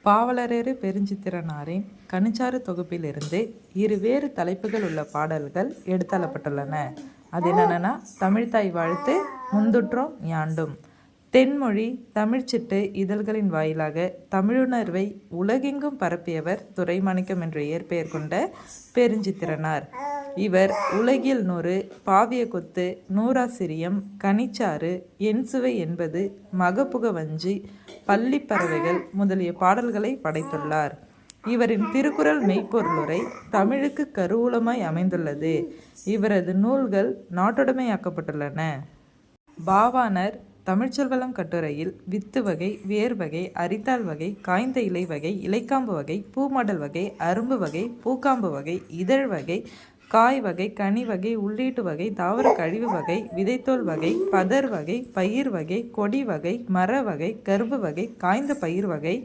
பாவலரேறு பெருஞ்சித்திரனாரின் கனிச்சாறு தொகுப்பிலிருந்து வேறு தலைப்புகள் உள்ள பாடல்கள் எடுத்தள்ளப்பட்டுள்ளன. அது என்னென்னா, தமிழ்த்தாய் வாழ்த்து, முந்துற்றோம் யாண்டும். தென்மொழி தமிழ்ச்சிட்டு இதழ்களின் வாயிலாக தமிழுணர்வை உலகெங்கும் பரப்பியவர் துரைமாணிக்கம் என்ற இயற்பெயர் கொண்ட பெருஞ்சித்திரனார். இவர் உலகில் 100, பாவிய கொத்து, நூறாசிரியம், கனிச்சாறு, என்சுவை என்பது, மகப்புக வஞ்சி, பள்ளிப்பறவைகள் முதலிய பாடல்களை படைத்துள்ளார். இவரின் திருக்குறள் மெய்ப்பொருளுரை தமிழுக்கு கருவூலமாய் அமைந்துள்ளது. இவரது நூல்கள் நாட்டுடைமையாக்கப்பட்டுள்ளன. பாவாணர் தமிழ்ச்சொல்வளம் கட்டுரையில் வித்து வகை, வேர் வகை, அரித்தாள் வகை, காய்ந்த இலை வகை, இலைக்காம்பு வகை, பூமடல் வகை, அரும்பு வகை, பூக்காம்பு வகை, இதழ் வகை, காய் வகை, கனி வகை, உள்ளீட்டு வகை, தாவர கழிவு வகை, விதைத்தோல் வகை, பதர் வகை, பயிர் வகை, கொடி வகை, மர வகை, கரும்பு வகை, காய்ந்த பயிர் வகை,